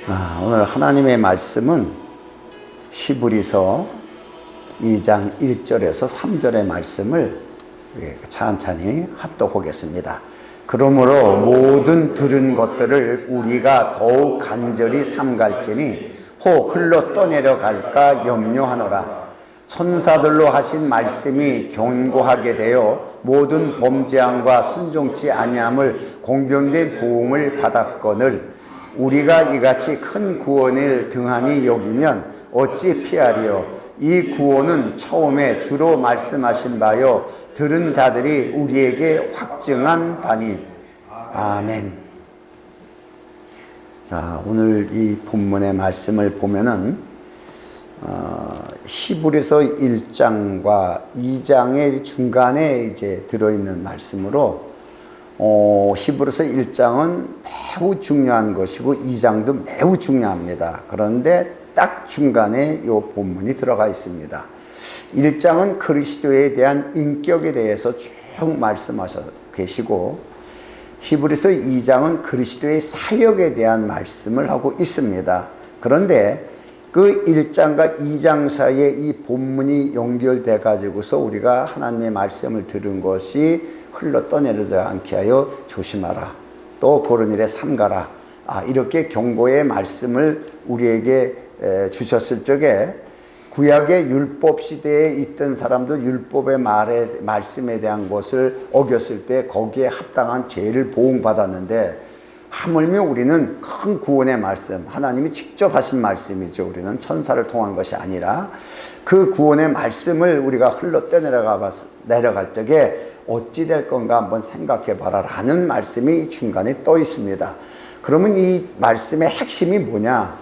오늘 하나님의 말씀은 히브리서 2장 1절에서 3절의 말씀을 찬찬히 합독하겠습니다. 그러므로 모든 들은 것들을 우리가 더욱 간절히 삼갈지니 혹 흘러 떠내려갈까 염려하노라. 천사들로 하신 말씀이 견고하게 되어 모든 범죄함과 순종치 아니함을 공병된 보응을 받았거늘 우리가 이같이 큰 구원을 등한히 여기면 어찌 피하리요. 이 구원은 처음에 주로 말씀하신 바요 들은 자들이 우리에게 확증한 바니. 아멘. 자, 오늘 이 본문의 말씀을 보면은 히브리서 1장과 2장의 중간에 이제 들어있는 말씀으로 히브리서 1장은 매우 중요한 것이고 2장도 매우 중요합니다. 그런데 딱 중간에 이 본문이 들어가 있습니다. 1장은 그리스도에 대한 인격에 대해서 쭉 말씀하셔 계시고 히브리서 2장은 그리스도의 사역에 대한 말씀을 하고 있습니다. 그런데 그 1장과 2장 사이에 이 본문이 연결돼 가지고서 우리가 하나님의 말씀을 들은 것이 흘러 떠내려지 않게 하여 조심하라. 또 그런 일에 삼가라. 이렇게 경고의 말씀을 우리에게 주셨을 적에 구약의 율법 시대에 있던 사람도 율법의 말씀에 대한 것을 어겼을 때 거기에 합당한 죄를 보응받았는데 하물며 우리는 큰 구원의 말씀, 하나님이 직접 하신 말씀이죠. 우리는 천사를 통한 것이 아니라 그 구원의 말씀을 우리가 흘러 내려갈 적에 어찌 될 건가 한번 생각해 봐라 라는 말씀이 중간에 떠 있습니다. 그러면 이 말씀의 핵심이 뭐냐?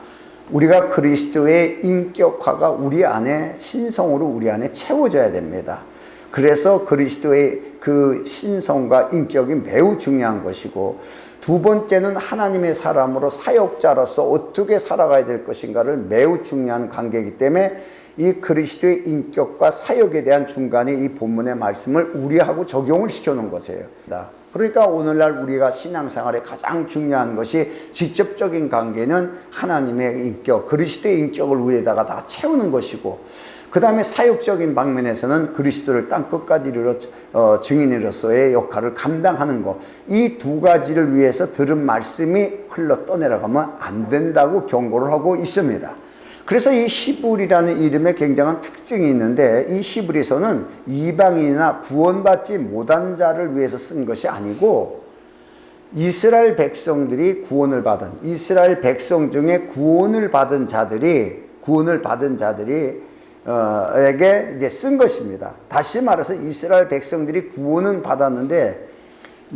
우리가 그리스도의 인격화가 우리 안에 신성으로 우리 안에 채워져야 됩니다. 그래서 그리스도의 그 신성과 인격이 매우 중요한 것이고, 두 번째는 하나님의 사람으로 사역자로서 어떻게 살아가야 될 것인가를 매우 중요한 관계이기 때문에 이 그리스도의 인격과 사역에 대한 중간에 이 본문의 말씀을 우리하고 적용을 시켜놓은 것이에요. 그러니까 오늘날 우리가 신앙생활에 가장 중요한 것이 직접적인 관계는 하나님의 인격, 그리스도의 인격을 위에다가 다 채우는 것이고, 그 다음에 사역적인 방면에서는 그리스도를 땅끝까지 이르러 증인으로서의 역할을 감당하는 것, 이 두 가지를 위해서 들은 말씀이 흘러 떠내려가면 안 된다고 경고를 하고 있습니다. 그래서 이 히브리라는 이름에 굉장한 특징이 있는데, 이 히브리서는 이방인이나 구원받지 못한 자를 위해서 쓴 것이 아니고 이스라엘 백성들이 구원을 받은, 이스라엘 백성 중에 구원을 받은 자들이 에게 이제 쓴 것입니다. 다시 말해서 이스라엘 백성들이 구원은 받았는데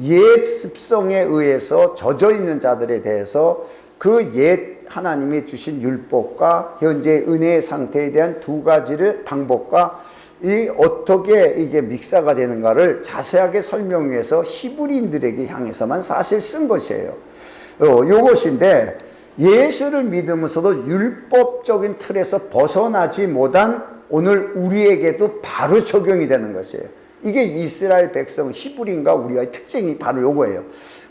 옛 습성에 의해서 젖어 있는 자들에 대해서 그 옛 하나님이 주신 율법과 현재 은혜의 상태에 대한 두 가지를 방법과 이 어떻게 이제 믹사가 되는가를 자세하게 설명해서 히브리인들에게 향해서만 사실 쓴 것이에요. 요것인데 예수를 믿으면서도 율법적인 틀에서 벗어나지 못한 오늘 우리에게도 바로 적용이 되는 것이에요. 이게 이스라엘 백성 히브리인과 우리의 특징이 바로 요거예요.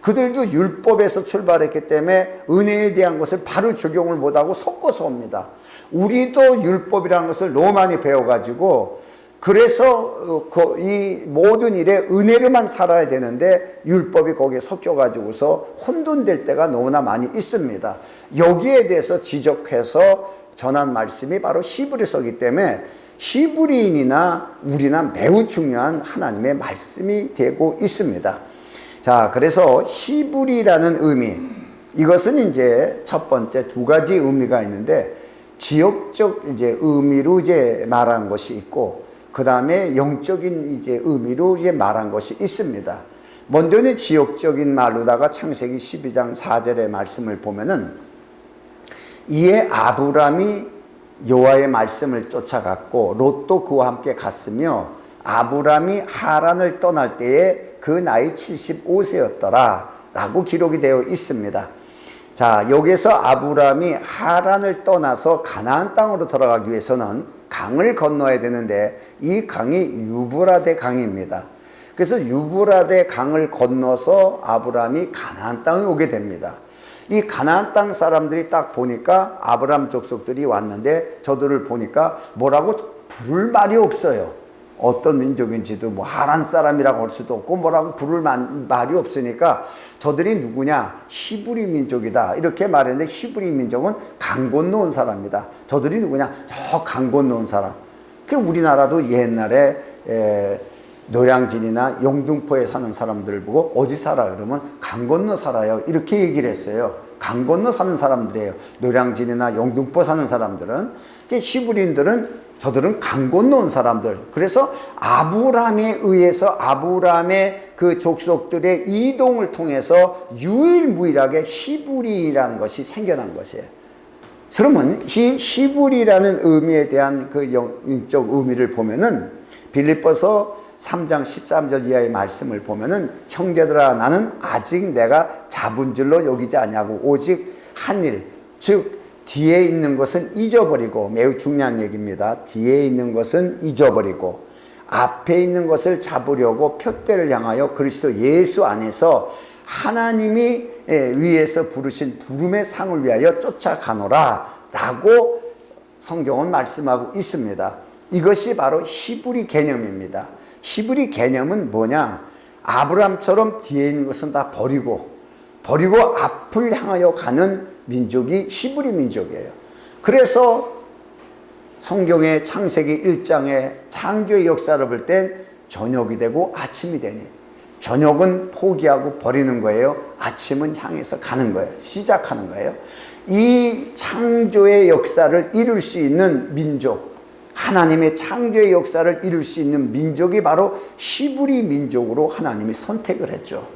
그들도 율법에서 출발했기 때문에 은혜에 대한 것을 바로 적용을 못하고 섞어서 옵니다. 우리도 율법이라는 것을 너무 많이 배워가지고 그래서 이 모든 일에 은혜로만 살아야 되는데 율법이 거기에 섞여가지고서 혼돈될 때가 너무나 많이 있습니다. 여기에 대해서 지적해서 전한 말씀이 바로 히브리서이기 때문에 히브리인이나 우리나 매우 중요한 하나님의 말씀이 되고 있습니다. 자, 그래서 히브리라는 의미, 이것은 이제 첫 번째 두 가지 의미가 있는데 지역적 이제 의미로 이제 말한 것이 있고, 그 다음에 영적인 이제 의미로 이제 말한 것이 있습니다. 먼저는 지역적인 말로다가 창세기 12장 4절의 말씀을 보면은 이에 아브람이 여호와의 말씀을 쫓아갔고 롯도 그와 함께 갔으며 아브람이 하란을 떠날 때에 그 나이 75세였더라 라고 기록이 되어 있습니다. 자, 여기서 아브람이 하란을 떠나서 가나안 땅으로 들어가기 위해서는 강을 건너야 되는데 이 강이 유브라데 강입니다. 그래서 유브라데 강을 건너서 아브람이 가나안 땅에 오게 됩니다. 이 가나안 땅 사람들이 딱 보니까 아브라함 족속들이 왔는데 저들을 보니까 뭐라고 부를 말이 없어요. 어떤 민족인지도 뭐 하란 사람이라고 할 수도 없고 뭐라고 부를 말이 없으니까 저들이 누구냐? 히브리 민족이다 이렇게 말했는데, 히브리 민족은 강 건너온 사람이다. 저들이 누구냐? 저 강 건너온 사람. 그 우리나라도 옛날에 노량진이나 영등포에 사는 사람들을 보고 어디 살아? 그러면 강 건너 살아요 이렇게 얘기를 했어요. 강 건너 사는 사람들이에요. 노량진이나 영등포 사는 사람들은. 히브리인들은 저들은 강 건너온 사람들. 그래서 아브라함에 의해서 아브라함의 그 족속들의 이동을 통해서 유일무이하게 히브리라는 것이 생겨난 것이에요. 그러면 이 히브리라는 의미에 대한 그 영적 의미를 보면은 빌립보서 3장 13절 이하의 말씀을 보면은, 형제들아 나는 아직 내가 잡은 줄로 여기지 아니하고 오직 한 일, 즉 뒤에 있는 것은 잊어버리고, 매우 중요한 얘기입니다. 뒤에 있는 것은 잊어버리고 앞에 있는 것을 잡으려고 표대를 향하여 그리스도 예수 안에서 하나님이 위에서 부르신 부름의 상을 위하여 쫓아가노라 라고 성경은 말씀하고 있습니다. 이것이 바로 히브리 개념입니다. 히브리 개념은 뭐냐? 아브라함처럼 뒤에 있는 것은 다 버리고 앞을 향하여 가는 민족이 히브리 민족이에요. 그래서 성경의 창세기 1장에 창조의 역사를 볼 땐 저녁이 되고 아침이 되니, 저녁은 포기하고 버리는 거예요. 아침은 향해서 가는 거예요. 시작하는 거예요. 이 창조의 역사를 이룰 수 있는 민족, 하나님의 창조의 역사를 이룰 수 있는 민족이 바로 히브리 민족으로 하나님이 선택을 했죠.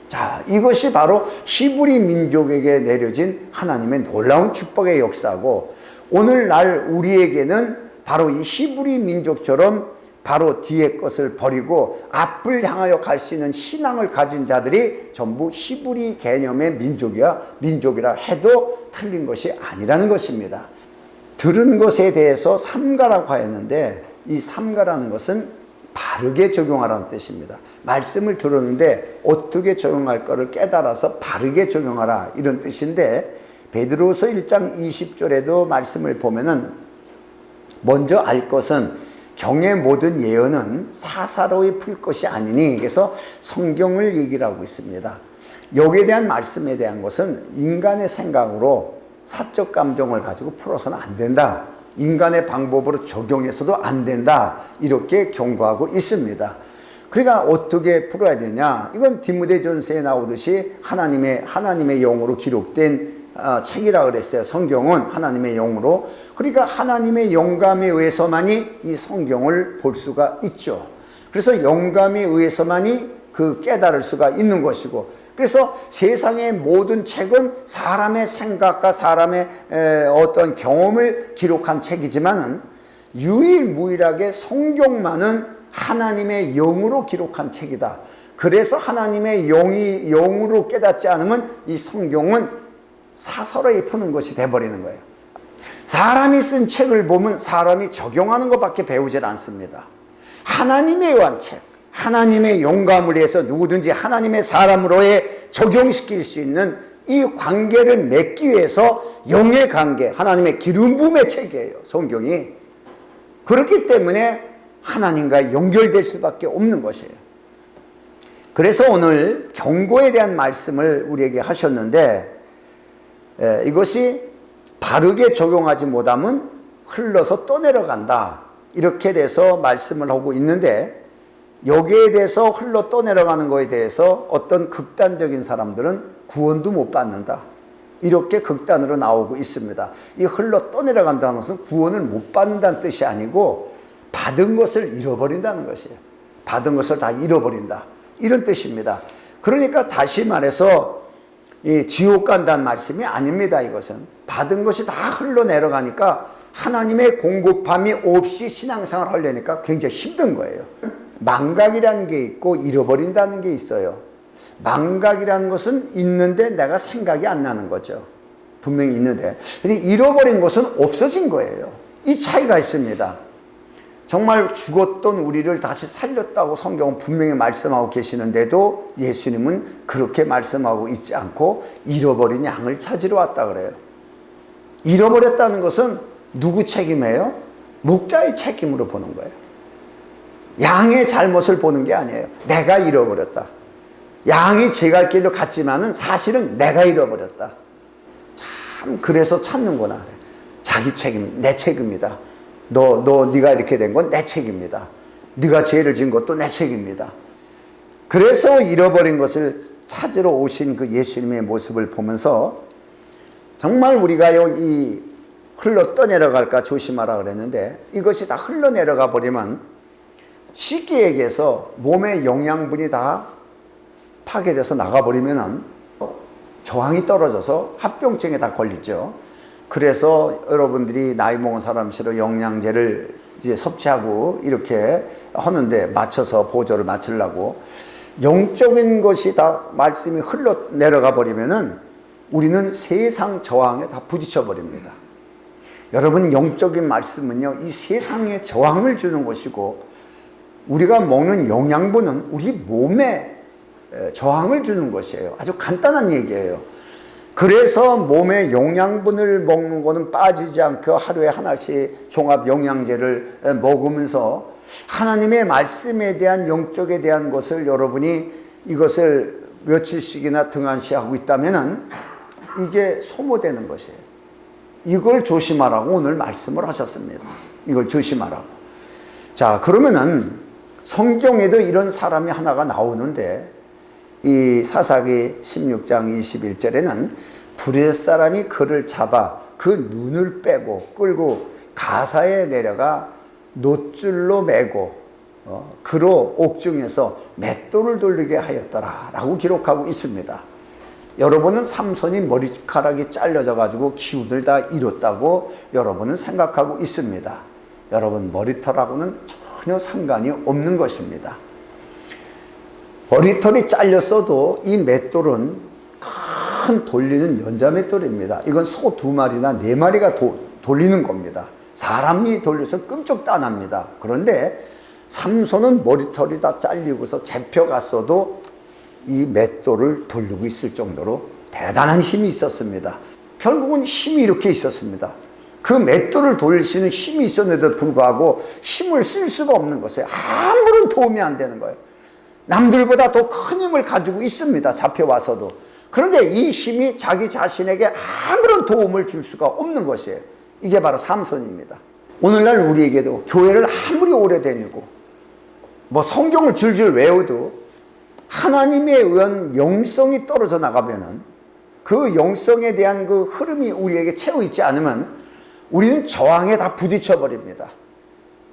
자, 이것이 바로 히브리 민족에게 내려진 하나님의 놀라운 축복의 역사고, 오늘날 우리에게는 바로 이 히브리 민족처럼 바로 뒤의 것을 버리고 앞을 향하여 갈 수 있는 신앙을 가진 자들이 전부 히브리 개념의 민족이라 해도 틀린 것이 아니라는 것입니다. 들은 것에 대해서 삼가라고 하였는데, 이 삼가라는 것은 바르게 적용하라는 뜻입니다. 말씀을 들었는데 어떻게 적용할 거를 깨달아서 바르게 적용하라 이런 뜻인데, 베드로서 1장 20절에도 말씀을 보면은 먼저 알 것은 경의 모든 예언은 사사로이 풀 것이 아니니, 그래서 성경을 얘기를 하고 있습니다. 여기에 대한 말씀에 대한 것은 인간의 생각으로 사적 감정을 가지고 풀어서는 안 된다. 인간의 방법으로 적용해서도 안 된다. 이렇게 경고하고 있습니다. 그러니까 어떻게 풀어야 되냐? 이건 디모데전서에 나오듯이 하나님의 영으로 기록된 책이라 그랬어요. 성경은 하나님의 영으로. 그러니까 하나님의 영감에 의해서만이 이 성경을 볼 수가 있죠. 그래서 영감에 의해서만이 그 깨달을 수가 있는 것이고, 그래서 세상의 모든 책은 사람의 생각과 사람의 어떤 경험을 기록한 책이지만은 유일무이하게 성경만은 하나님의 영으로 기록한 책이다. 그래서 하나님의 영으로 깨닫지 않으면 이 성경은 사설에 푸는 것이 돼버리는 거예요. 사람이 쓴 책을 보면 사람이 적용하는 것밖에 배우질 않습니다. 하나님의 의한 책, 하나님의 영감을 위해서 누구든지 하나님의 사람으로의 적용시킬 수 있는 이 관계를 맺기 위해서 영의 관계, 하나님의 기름 부음의 책이에요, 성경이. 그렇기 때문에 하나님과 연결될 수밖에 없는 것이에요. 그래서 오늘 경고에 대한 말씀을 우리에게 하셨는데, 이것이 바르게 적용하지 못하면 흘러서 떠내려간다, 이렇게 돼서 말씀을 하고 있는데, 여기에 대해서 흘러 떠내려가는 것에 대해서 어떤 극단적인 사람들은 구원도 못 받는다, 이렇게 극단으로 나오고 있습니다. 이 흘러 떠내려간다는 것은 구원을 못 받는다는 뜻이 아니고 받은 것을 잃어버린다는 것이에요. 받은 것을 다 잃어버린다, 이런 뜻입니다. 그러니까 다시 말해서 이 지옥 간다는 말씀이 아닙니다. 이것은 받은 것이 다 흘러내려가니까 하나님의 공급함이 없이 신앙생활을 하려니까 굉장히 힘든 거예요. 망각이라는 게 있고 잃어버린다는 게 있어요. 망각이라는 것은 있는데 내가 생각이 안 나는 거죠. 분명히 있는데. 근데 잃어버린 것은 없어진 거예요. 이 차이가 있습니다. 정말 죽었던 우리를 다시 살렸다고 성경은 분명히 말씀하고 계시는데도 예수님은 그렇게 말씀하고 있지 않고 잃어버린 양을 찾으러 왔다 그래요. 잃어버렸다는 것은 누구 책임이에요? 목자의 책임으로 보는 거예요. 양의 잘못을 보는 게 아니에요. 내가 잃어버렸다. 양이 제 갈 길로 갔지만은 사실은 내가 잃어버렸다. 참 그래서 찾는구나. 자기 책임, 내 책임이다. 네가 이렇게 된 건 내 책임이다. 네가 죄를 지은 것도 내 책임이다. 그래서 잃어버린 것을 찾으러 오신 그 예수님의 모습을 보면서 정말 우리가요, 이 흘러 떠내려갈까 조심하라 그랬는데 이것이 다 흘러내려가 버리면 쉽게 얘기해서 몸의 영양분이 다 파괴돼서 나가버리면은 저항이 떨어져서 합병증에 다 걸리죠. 그래서 여러분들이 나이 먹은 사람처럼 영양제를 이제 섭취하고 이렇게 하는데 맞춰서 보조를 맞추려고 영적인 것이 다 말씀이 흘러 내려가 버리면은 우리는 세상 저항에 다 부딪혀 버립니다. 여러분, 영적인 말씀은요, 이 세상에 저항을 주는 것이고 우리가 먹는 영양분은 우리 몸에 저항을 주는 것이에요. 아주 간단한 얘기예요. 그래서 몸에 영양분을 먹는 거는 빠지지 않고 하루에 하나씩 종합 영양제를 먹으면서 하나님의 말씀에 대한 영적에 대한 것을 여러분이 이것을 며칠씩이나 등한시하고 있다면은 이게 소모되는 것이에요. 이걸 조심하라고 오늘 말씀을 하셨습니다. 이걸 조심하라고. 자, 그러면은 성경에도 이런 사람이 하나가 나오는데 이 사사기 16장 21절에는 브렛 사람이 그를 잡아 그 눈을 빼고 끌고 가사에 내려가 놋줄로 매고 그로 옥중에서 맷돌을 돌리게 하였더라 라고 기록하고 있습니다. 여러분은 삼손이 머리카락이 잘려져 가지고 기운을 다 잃었다고 여러분은 생각하고 있습니다. 여러분, 머리털하고는 전혀 상관이 없는 것입니다. 머리털이 잘렸어도 이 맷돌은 큰 돌리는 연자맷돌입니다. 이건 소 2마리나 4마리가 돌리는 겁니다. 사람이 돌려서 끔찍도 안 합니다. 그런데 삼손은 머리털이 다 잘리고서 잡혀갔어도 이 맷돌을 돌리고 있을 정도로 대단한 힘이 있었습니다. 결국은 힘이 이렇게 있었습니다. 그 맷돌을 돌리시는 힘이 있었는데도 불구하고 힘을 쓸 수가 없는 것이에요. 아무런 도움이 안 되는 거예요. 남들보다 더 큰 힘을 가지고 있습니다. 잡혀와서도. 그런데 이 힘이 자기 자신에게 아무런 도움을 줄 수가 없는 것이에요. 이게 바로 삼손입니다. 오늘날 우리에게도 교회를 아무리 오래 다니고 뭐 성경을 줄줄 외워도 하나님에 의한 영성이 떨어져 나가면은 그 영성에 대한 그 흐름이 우리에게 채워 있지 않으면 우리는 저항에 다 부딪혀 버립니다.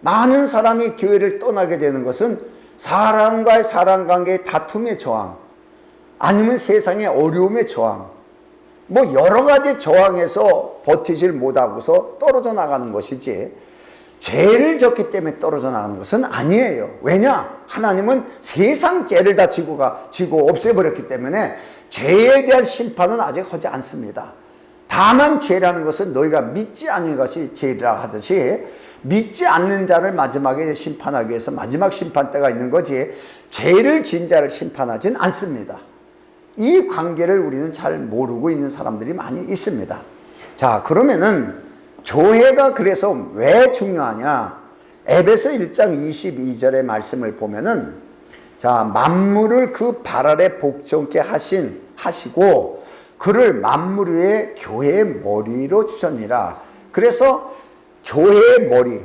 많은 사람이 교회를 떠나게 되는 것은 사람과의 사람 관계의 다툼의 저항, 아니면 세상의 어려움의 저항, 뭐 여러 가지 저항에서 버티질 못하고서 떨어져 나가는 것이지 죄를 졌기 때문에 떨어져 나가는 것은 아니에요. 왜냐? 하나님은 세상 죄를 다 지고 없애버렸기 때문에 죄에 대한 심판은 아직 하지 않습니다. 다만 죄라는 것은 너희가 믿지 않는 것이 죄라 하듯이 믿지 않는 자를 마지막에 심판하기 위해서 마지막 심판 때가 있는 거지 죄를 진 자를 심판하진 않습니다. 이 관계를 우리는 잘 모르고 있는 사람들이 많이 있습니다. 자, 그러면은 교회가 그래서 왜 중요하냐? 에베소 1장 22절의 말씀을 보면은 자, 만물을 그 발 아래 복종케 하시고 그를 만물 위에 교회의 머리로 주셨니라. 그래서 교회의 머리,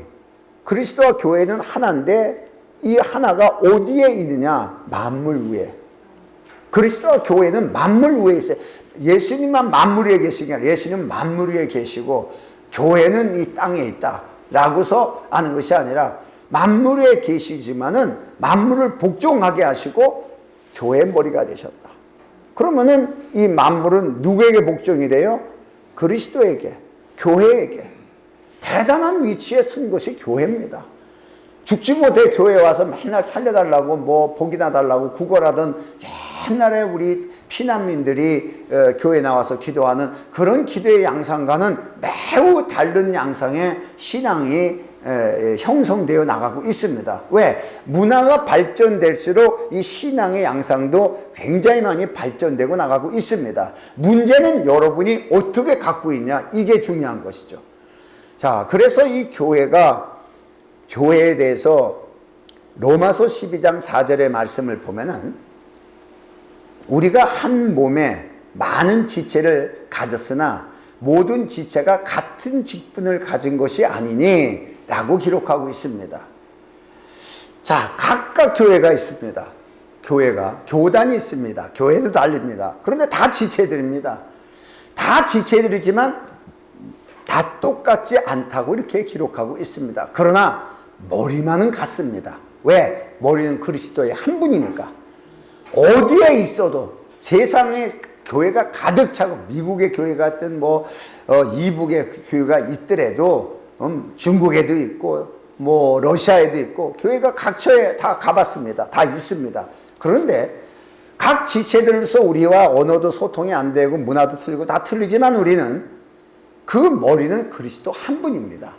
그리스도와 교회는 하나인데 이 하나가 어디에 있느냐? 만물 위에. 그리스도와 교회는 만물 위에 있어요. 예수님만 만물 위에 계시냐? 예수님은 만물 위에 계시고 교회는 이 땅에 있다 라고서 아는 것이 아니라 만물 위에 계시지만은 만물을 복종하게 하시고 교회의 머리가 되셨다. 그러면은 이 만물은 누구에게 복종이 돼요? 그리스도에게, 교회에게. 대단한 위치에 쓴 것이 교회입니다. 죽지 못해 교회에 와서 맨날 살려달라고 뭐 복이나 달라고 구걸하던 옛날에 우리 피난민들이 교회에 나와서 기도하는 그런 기도의 양상과는 매우 다른 양상의 신앙이 형성되어 나가고 있습니다. 왜? 문화가 발전될수록 이 신앙의 양상도 굉장히 많이 발전되고 나가고 있습니다. 문제는 여러분이 어떻게 갖고 있냐, 이게 중요한 것이죠. 자, 그래서 이 교회에 대해서 로마서 12장 4절의 말씀을 보면은 우리가 한 몸에 많은 지체를 가졌으나 모든 지체가 같은 직분을 가진 것이 아니니 라고 기록하고 있습니다. 자, 각각 교회가 있습니다. 교단이 있습니다. 교회도 달립니다. 그런데 다 지체들입니다. 다 지체들이지만 다 똑같지 않다고 이렇게 기록하고 있습니다. 그러나 머리만은 같습니다. 왜? 머리는 그리스도의 한 분이니까. 어디에 있어도 세상에 교회가 가득 차고, 미국의 교회 같은 이북의 교회가 있더라도 중국에도 있고 러시아에도 있고 교회가 각처에 다 가봤습니다. 다 있습니다. 그런데 각 지체들로서 우리와 언어도 소통이 안 되고 문화도 틀리고 다 틀리지만 우리는 그 머리는 그리스도 한 분입니다.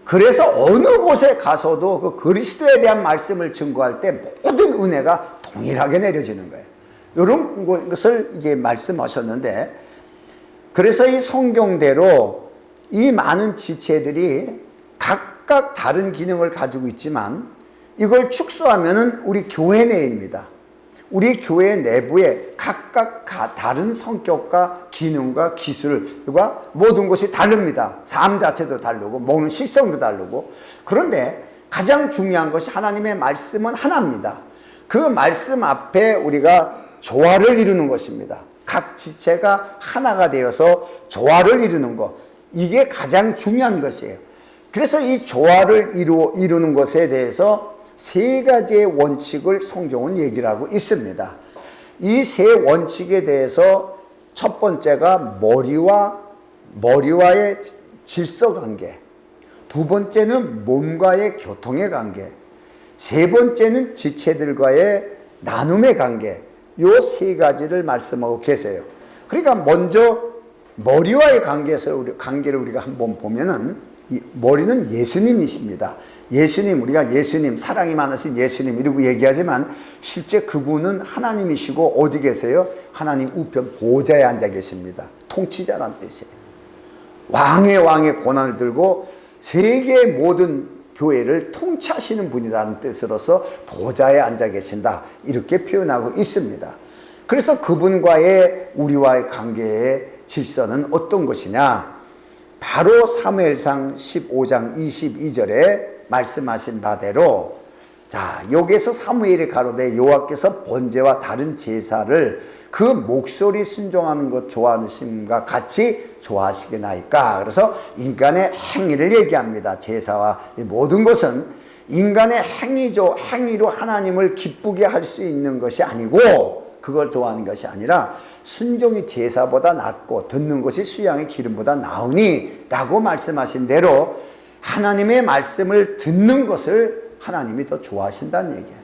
그래서 어느 곳에 가서도 그 그리스도에 대한 말씀을 증거할 때 모든 은혜가 동일하게 내려지는 거예요. 이런 것을 이제 말씀하셨는데, 그래서 이 성경대로 이 많은 지체들이 각각 다른 기능을 가지고 있지만 이걸 축소하면은 우리 교회 내입니다. 우리 교회 내부에 각각 다른 성격과 기능과 기술과 모든 것이 다릅니다. 삶 자체도 다르고 먹는 식성도 다르고. 그런데 가장 중요한 것이 하나님의 말씀은 하나입니다. 그 말씀 앞에 우리가 조화를 이루는 것입니다. 각 지체가 하나가 되어서 조화를 이루는 것, 이게 가장 중요한 것이에요. 그래서 이 조화를 이루는 것에 대해서 세 가지의 원칙을 성경은 얘기를 하고 있습니다. 이 세 원칙에 대해서 첫 번째가 머리와의 질서 관계, 두 번째는 몸과의 교통의 관계, 세 번째는 지체들과의 나눔의 관계, 요 세 가지를 말씀하고 계세요. 그러니까 먼저 머리와의 관계를 우리가 한번 보면은, 머리는 예수님이십니다. 우리가 예수님, 사랑이 많으신 예수님 이러고 얘기하지만 실제 그분은 하나님이시고 어디 계세요? 하나님 우편 보좌에 앉아 계십니다. 통치자란 뜻이에요. 왕의 고난을 들고 세계의 모든 교회를 통치하시는 분이라는 뜻으로서 보좌에 앉아 계신다, 이렇게 표현하고 있습니다. 그래서 그분과의 우리와의 관계의 질서는 어떤 것이냐? 바로 사무엘상 15장 22절에 말씀하신 바대로, 자, 여기에서 사무엘이 가로되 여호와께서 번제와 다른 제사를 그 목소리 순종하는 것 좋아하심과 같이 좋아하시겠나이까. 그래서 인간의 행위를 얘기합니다. 제사와 모든 것은 인간의 행위로 하나님을 기쁘게 할 수 있는 것이 아니고, 그걸 좋아하는 것이 아니라 순종이 제사보다 낫고 듣는 것이 수양의 기름보다 나으니 라고 말씀하신 대로 하나님의 말씀을 듣는 것을 하나님이 더 좋아하신다는 얘기예요.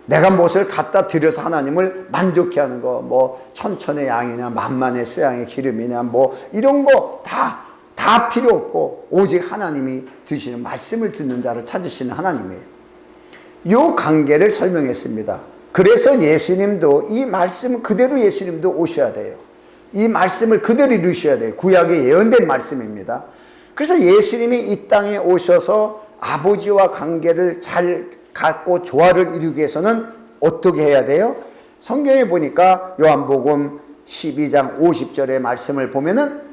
내가 무엇을 갖다 드려서 하나님을 만족해 하는 거, 천천의 양이냐 만만의 수양의 기름이냐 이런 거 다 필요 없고 오직 하나님이 드시는 말씀을 듣는 자를 찾으시는 하나님이에요. 이 관계를 설명했습니다. 그래서 예수님도 이 말씀 그대로 예수님도 오셔야 돼요. 이 말씀을 그대로 이루셔야 돼요. 구약에 예언된 말씀입니다. 그래서 예수님이 이 땅에 오셔서 아버지와 관계를 잘 갖고 조화를 이루기 위해서는 어떻게 해야 돼요? 성경에 보니까 요한복음 12장 50절의 말씀을 보면은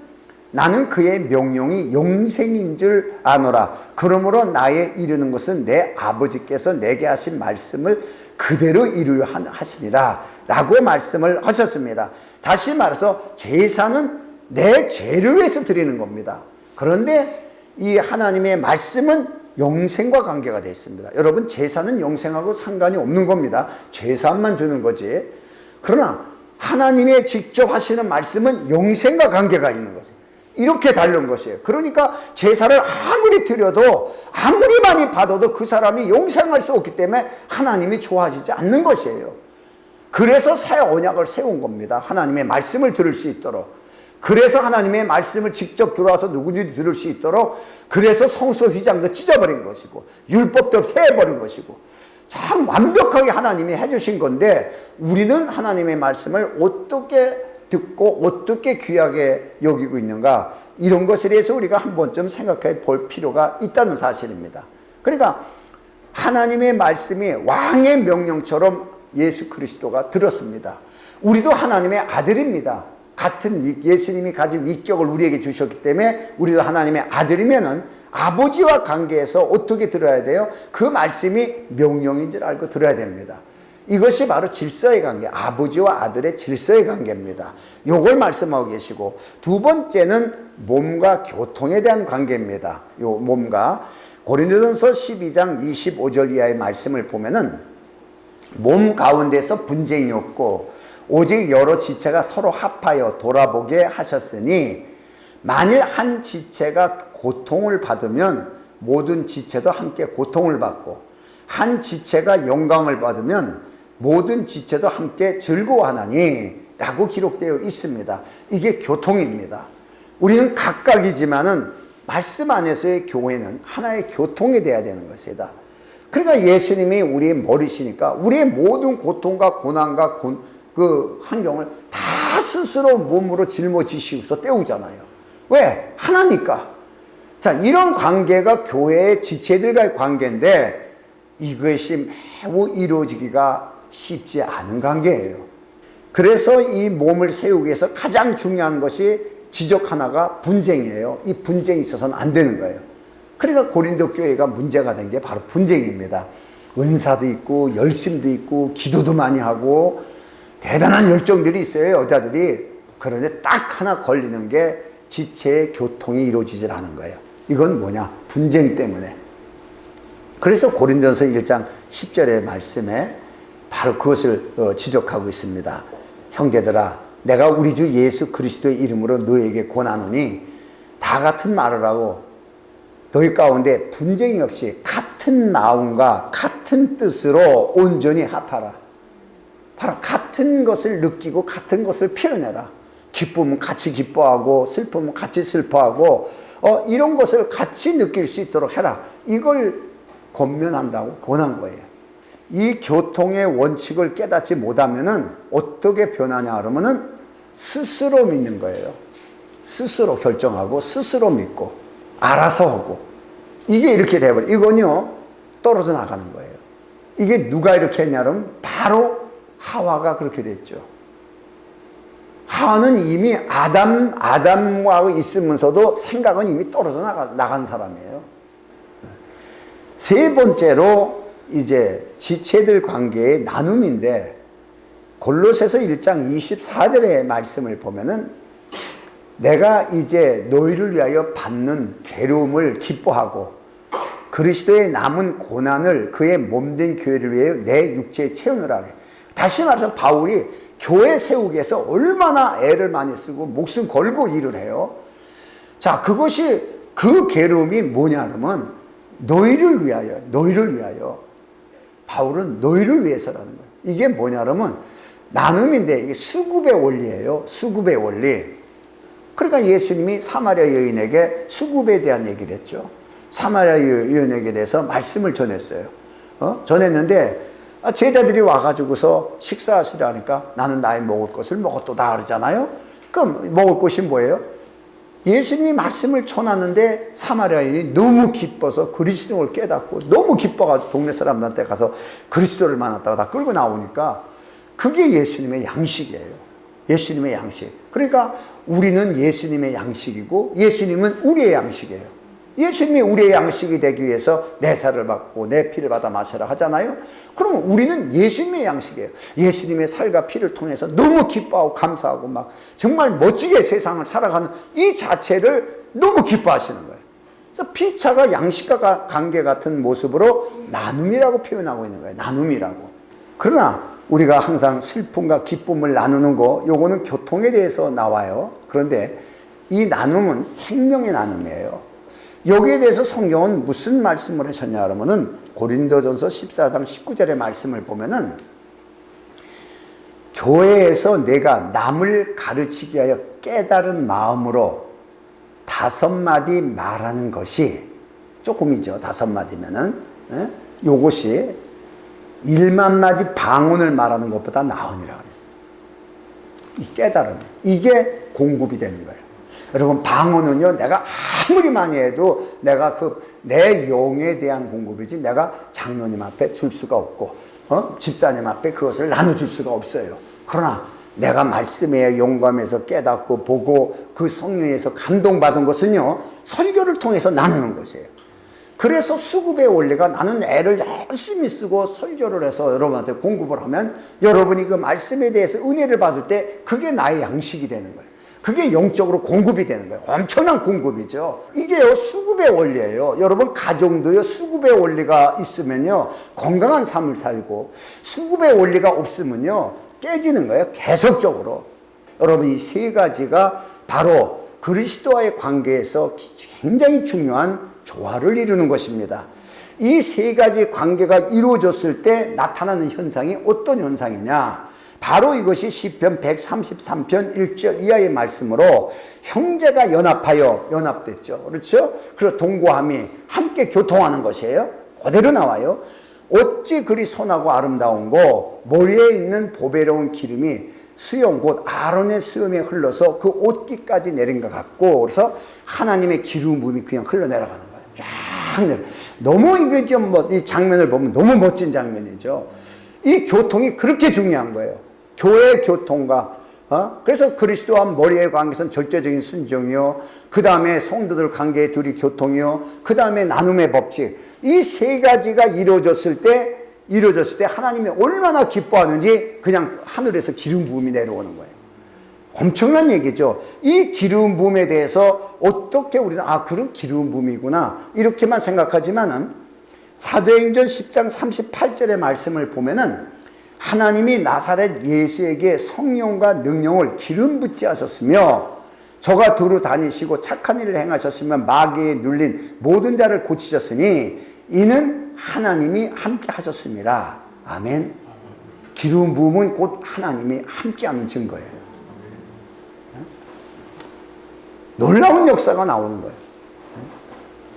나는 그의 명령이 영생인 줄 아노라. 그러므로 나의 이루는 것은 내 아버지께서 내게 하신 말씀을 그대로 이루려 하시니라 라고 말씀을 하셨습니다. 다시 말해서 제사는 내 죄를 위해서 드리는 겁니다. 그런데 이 하나님의 말씀은 영생과 관계가 되어 있습니다. 여러분, 제사는 영생하고 상관이 없는 겁니다. 제사만 주는 거지. 그러나 하나님의 직접 하시는 말씀은 영생과 관계가 있는 것이에요. 이렇게 다른 것이에요. 그러니까 제사를 아무리 드려도 아무리 많이 받아도 그 사람이 영생할 수 없기 때문에 하나님이 좋아하시지 않는 것이에요. 그래서 새 언약을 세운 겁니다. 하나님의 말씀을 들을 수 있도록. 그래서 하나님의 말씀을 직접 들어와서 누구든지 들을 수 있도록 그래서 성소 휘장도 찢어버린 것이고 율법도 해버린 것이고 참 완벽하게 하나님이 해주신 건데 우리는 하나님의 말씀을 어떻게 듣고 어떻게 귀하게 여기고 있는가 이런 것에 대해서 우리가 한 번쯤 생각해 볼 필요가 있다는 사실입니다. 그러니까 하나님의 말씀이 왕의 명령처럼 예수 그리스도가 들었습니다. 우리도 하나님의 아들입니다. 같은 예수님이 가진 위격을 우리에게 주셨기 때문에 우리도 하나님의 아들이면은 아버지와 관계에서 어떻게 들어야 돼요? 그 말씀이 명령인 줄 알고 들어야 됩니다. 이것이 바로 질서의 관계, 아버지와 아들의 질서의 관계입니다. 요걸 말씀하고 계시고 두 번째는 몸과 교통에 대한 관계입니다. 요 몸과 고린도전서 12장 25절 이하의 말씀을 보면은 몸 가운데서 분쟁이 없고 오직 여러 지체가 서로 합하여 돌아보게 하셨으니 만일 한 지체가 고통을 받으면 모든 지체도 함께 고통을 받고 한 지체가 영광을 받으면 모든 지체도 함께 즐거워하나니 라고 기록되어 있습니다. 이게 교통입니다. 우리는 각각이지만은 말씀 안에서의 교회는 하나의 교통이 되어야 되는 것이다. 그러니까 예수님이 우리의 머리시니까 우리의 모든 고통과 고난과 그 환경을 다 스스로 몸으로 짊어지시고서 때우잖아요. 왜? 하나니까. 자, 이런 관계가 교회의 지체들과의 관계인데 이것이 매우 이루어지기가 쉽지 않은 관계예요. 그래서 이 몸을 세우기 위해서 가장 중요한 것이 지적 하나가 분쟁이에요. 이 분쟁이 있어서는 안 되는 거예요. 그러니까 고린도 교회가 문제가 된 게 바로 분쟁입니다. 은사도 있고 열심도 있고 기도도 많이 하고 대단한 열정들이 있어요, 여자들이. 그런데 딱 하나 걸리는 게 지체의 교통이 이루어지질 않은 거예요. 이건 뭐냐? 분쟁 때문에. 그래서 고린도전서 1장 10절의 말씀에 바로 그것을 지적하고 있습니다. 형제들아, 내가 우리 주 예수 그리스도의 이름으로 너에게 권하노니 다 같은 말을 하고 너희 가운데 분쟁이 없이 같은 마음과 같은 뜻으로 온전히 합하라. 바로 같은 것을 느끼고 같은 것을 표현해라. 기쁨은 같이 기뻐하고 슬픔은 같이 슬퍼하고 이런 것을 같이 느낄 수 있도록 해라. 이걸 권면한다고 권한 거예요. 이 교통의 원칙을 깨닫지 못하면은 어떻게 변하냐 그러면은 스스로 믿는 거예요. 스스로 결정하고 스스로 믿고 알아서 하고 이게 이렇게 돼버려. 이건요 떨어져 나가는 거예요. 이게 누가 이렇게 했냐면 바로 하와가 그렇게 됐죠. 하와는 이미 아담과 있으면서도 생각은 이미 떨어져 나간 사람이에요. 세 번째로 이제 지체들 관계의 나눔인데 골로새서 1장 24절의 말씀을 보면은 내가 이제 너희를 위하여 받는 괴로움을 기뻐하고 그리스도의 남은 고난을 그의 몸된 교회를 위하여 내 육체에 채우느라 해. 다시 말해서 바울이 교회 세우기 위해서 얼마나 애를 많이 쓰고 목숨 걸고 일을 해요. 자, 그것이 그 괴로움이 뭐냐면 너희를 위하여 바울은 너희를 위해서라는 거예요. 이게 뭐냐면 나눔인데 이게 수급의 원리예요. 수급의 원리. 그러니까 예수님이 사마리아 여인에게 수급에 대한 얘기를 했죠. 사마리아 여인에게 대해서 말씀을 전했어요. 전했는데 제자들이 와가지고서 식사하시라니까 나는 나의 먹을 것을 먹었도다 그러잖아요. 그럼 먹을 것이 뭐예요? 예수님이 말씀을 전하는데 사마리아인이 너무 기뻐서 그리스도를 깨닫고 너무 기뻐가지고 동네 사람들한테 가서 그리스도를 만났다가 다 끌고 나오니까 그게 예수님의 양식이에요. 예수님의 양식. 그러니까 우리는 예수님의 양식이고 예수님은 우리의 양식이에요. 예수님이 우리의 양식이 되기 위해서 내 살을 받고 내 피를 받아 마셔라 하잖아요. 그러면 우리는 예수님의 양식이에요. 예수님의 살과 피를 통해서 너무 기뻐하고 감사하고 막 정말 멋지게 세상을 살아가는 이 자체를 너무 기뻐하시는 거예요. 그래서 피차가 양식과 관계 같은 모습으로 나눔이라고 표현하고 있는 거예요. 나눔이라고. 그러나 우리가 항상 슬픔과 기쁨을 나누는 거 요거는 교통에 대해서 나와요. 그런데 이 나눔은 생명의 나눔이에요. 여기에 대해서 성경은 무슨 말씀을 하셨냐 그러면은 고린도전서 14장 19절의 말씀을 보면은 교회에서 내가 남을 가르치기 위하여 깨달은 마음으로 5마디 말하는 것이 조금이죠. 5마디면은 요것이 1만 마디 방언을 말하는 것보다 나으니라 그랬어요. 이 깨달음, 이게 공급이 되는 거예요. 여러분, 방언은요, 내가 아무리 많이 해도 내가 내 영에 대한 공급이지 내가 장로님 앞에 줄 수가 없고 집사님 앞에 그것을 나눠줄 수가 없어요. 그러나 내가 말씀에 용감해서 깨닫고 보고 그 성령에서 감동받은 것은요, 설교를 통해서 나누는 것이에요. 그래서 수급의 원리가, 나는 애를 열심히 쓰고 설교를 해서 여러분한테 공급을 하면 여러분이 그 말씀에 대해서 은혜를 받을 때 그게 나의 양식이 되는 거예요. 그게 영적으로 공급이 되는 거예요. 엄청난 공급이죠. 이게요, 수급의 원리예요. 여러분, 가정도요, 수급의 원리가 있으면요, 건강한 삶을 살고, 수급의 원리가 없으면요, 깨지는 거예요. 계속적으로. 여러분, 이 3가지가 바로 그리스도와의 관계에서 굉장히 중요한 조화를 이루는 것입니다. 이 3가지 관계가 이루어졌을 때 나타나는 현상이 어떤 현상이냐? 바로 이것이 시편 133편 1절 이하의 말씀으로 형제가 연합됐죠. 그렇죠? 그리고 동거함이 함께 교통하는 것이에요. 그대로 나와요. 어찌 그리 선하고 아름다운고, 머리에 있는 보배로운 기름이 수염, 곧 아론의 수염에 흘러서 그 옷깃까지 내린 것 같고, 그래서 하나님의 기름 부음이 그냥 흘러내려가는 거예요. 쫙 내려. 너무 이게 좀 이 장면을 보면 너무 멋진 장면이죠. 이 교통이 그렇게 중요한 거예요. 교회의 교통과 그래서 그리스도와 머리의 관계에서는 절대적인 순종이요, 그 다음에 성도들 관계의 둘이 교통이요, 그 다음에 나눔의 법칙, 이 3가지가 이루어졌을 때 하나님이 얼마나 기뻐하는지 그냥 하늘에서 기름 부음이 내려오는 거예요. 엄청난 얘기죠. 이 기름 부음에 대해서 어떻게 우리는 그런 기름 부음이구나 이렇게만 생각하지만은 사도행전 10장 38절의 말씀을 보면은 하나님이 나사렛 예수에게 성령과 능력을 기름 붓게 하셨으며 저가 두루 다니시고 착한 일을 행하셨으며 마귀에 눌린 모든 자를 고치셨으니 이는 하나님이 함께 하셨습니다. 아멘. 기름 부음은 곧 하나님이 함께하는 증거예요. 놀라운 역사가 나오는 거예요.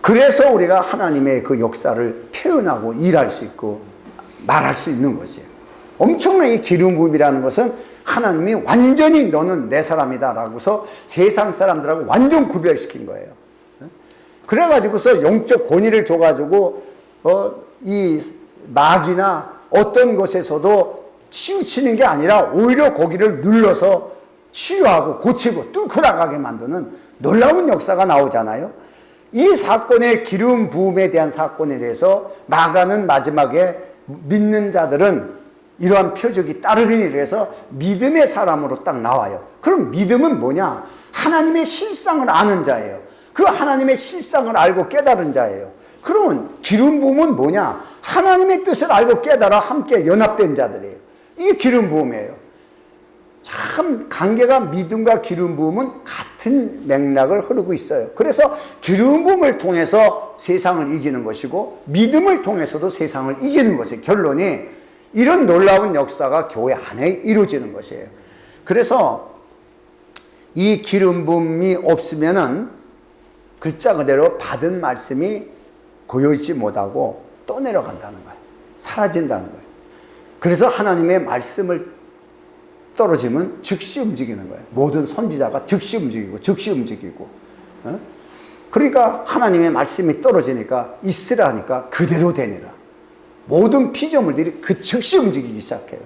그래서 우리가 하나님의 그 역사를 표현하고 일할 수 있고 말할 수 있는 것이에요. 엄청난 이 기름 부음이라는 것은 하나님이 완전히 너는 내 사람이다 라고서 세상 사람들하고 완전 구별시킨 거예요. 그래가지고서 영적 권위를 줘가지고 이 마귀나 어떤 것에서도 치우치는 게 아니라 오히려 거기를 눌러서 치유하고 고치고 뚫고 나가게 만드는 놀라운 역사가 나오잖아요. 이 사건의 기름 부음에 대한 사건에 대해서 마가는 마지막에 믿는 자들은 이러한 표적이 따르리니 그래서 믿음의 사람으로 딱 나와요. 그럼 믿음은 뭐냐? 하나님의 실상을 아는 자예요. 그 하나님의 실상을 알고 깨달은 자예요. 그러면 기름 부음은 뭐냐? 하나님의 뜻을 알고 깨달아 함께 연합된 자들이에요. 이게 기름 부음이에요. 참 관계가 믿음과 기름 부음은 같은 맥락을 흐르고 있어요. 그래서 기름 부음을 통해서 세상을 이기는 것이고 믿음을 통해서도 세상을 이기는 것이에요. 결론이 이런 놀라운 역사가 교회 안에 이루어지는 것이에요. 그래서 이 기름 부음이 없으면은 글자 그대로 받은 말씀이 고여있지 못하고 또 내려간다는 거예요. 사라진다는 거예요. 그래서 하나님의 말씀을 떨어지면 즉시 움직이는 거예요. 모든 선지자가 즉시 움직이고 그러니까 하나님의 말씀이 떨어지니까 있으라 하니까 그대로 되니라. 모든 피조물들이 그 즉시 움직이기 시작해요.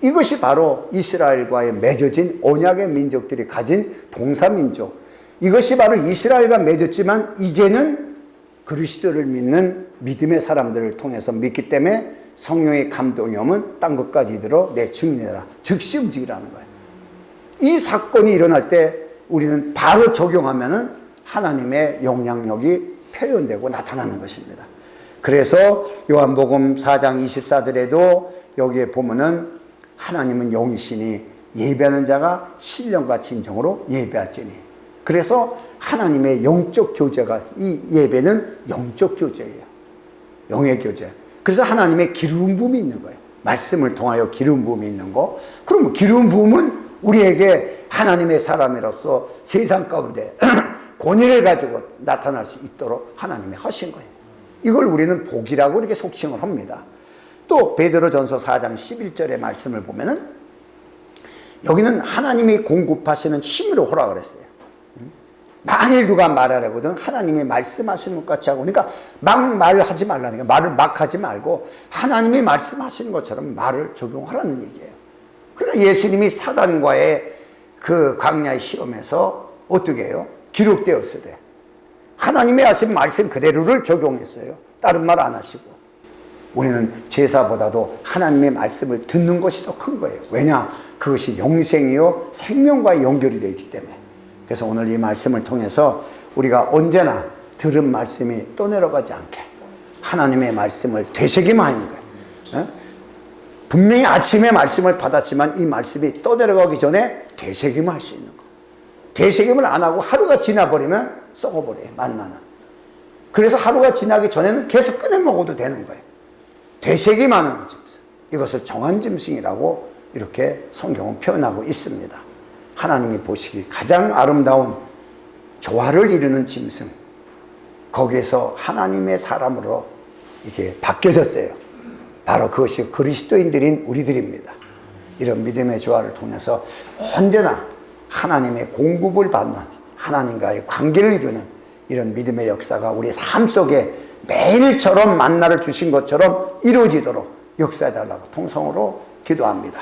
이것이 바로 이스라엘과의 맺어진 언약의 민족들이 가진 동사민족, 이것이 바로 이스라엘과 맺었지만 이제는 그리스도를 믿는 믿음의 사람들을 통해서 믿기 때문에 성령의 감동이 오면 딴 것까지 이들어 내 증인이라 즉시 움직이라는 거예요. 이 사건이 일어날 때 우리는 바로 적용하면은 하나님의 영향력이 표현되고 나타나는 것입니다. 그래서 요한복음 4장 24절에도 여기에 보면은 하나님은 영이시니 예배하는 자가 신령과 진정으로 예배할지니. 그래서 하나님의 영적 교제가, 이 예배는 영적 교제예요. 영의 교제. 그래서 하나님의 기름 부음이 있는 거예요. 말씀을 통하여 기름 부음이 있는 거. 그럼 기름 부음은 우리에게 하나님의 사람으로서 세상 가운데 권위를 가지고 나타날 수 있도록 하나님이 하신 거예요. 이걸 우리는 복이라고 이렇게 속칭을 합니다. 또 베드로전서 4장 11절의 말씀을 보면은 여기는 하나님이 공급하시는 힘으로 허락을 했어요. 만일 누가 말하려거든 하나님이 말씀하시는 것 같이 하고, 그러니까 막 말하지 말라니까, 말을 막 하지 말고 하나님이 말씀하시는 것처럼 말을 적용하라는 얘기예요. 그러니까 예수님이 사단과의 그 광야의 시험에서 어떻게 해요? 기록되었으되 하나님이 하신 말씀 그대로를 적용했어요. 다른 말 안 하시고. 우리는 제사보다도 하나님의 말씀을 듣는 것이 더 큰 거예요. 왜냐? 그것이 영생이요 생명과 연결이 되어 있기 때문에. 그래서 오늘 이 말씀을 통해서 우리가 언제나 들은 말씀이 떠내려가지 않게 하나님의 말씀을 되새기만 하는 거예요. 분명히 아침에 말씀을 받았지만 이 말씀이 떠내려가기 전에 되새김을 할 수 있는 거예요. 되새김을 안 하고 하루가 지나버리면 썩어버려요, 만나는. 그래서 하루가 지나기 전에는 계속 꺼내 먹어도 되는 거예요. 되새김하는 거죠. 이것을 정한 짐승이라고 이렇게 성경은 표현하고 있습니다. 하나님이 보시기 가장 아름다운 조화를 이루는 짐승, 거기에서 하나님의 사람으로 이제 바뀌어졌어요. 바로 그것이 그리스도인들인 우리들입니다. 이런 믿음의 조화를 통해서 언제나 하나님의 공급을 받는, 하나님과의 관계를 이루는 이런 믿음의 역사가 우리의 삶 속에 매일처럼 만나를 주신 것처럼 이루어지도록 역사해달라고 통성으로 기도합니다.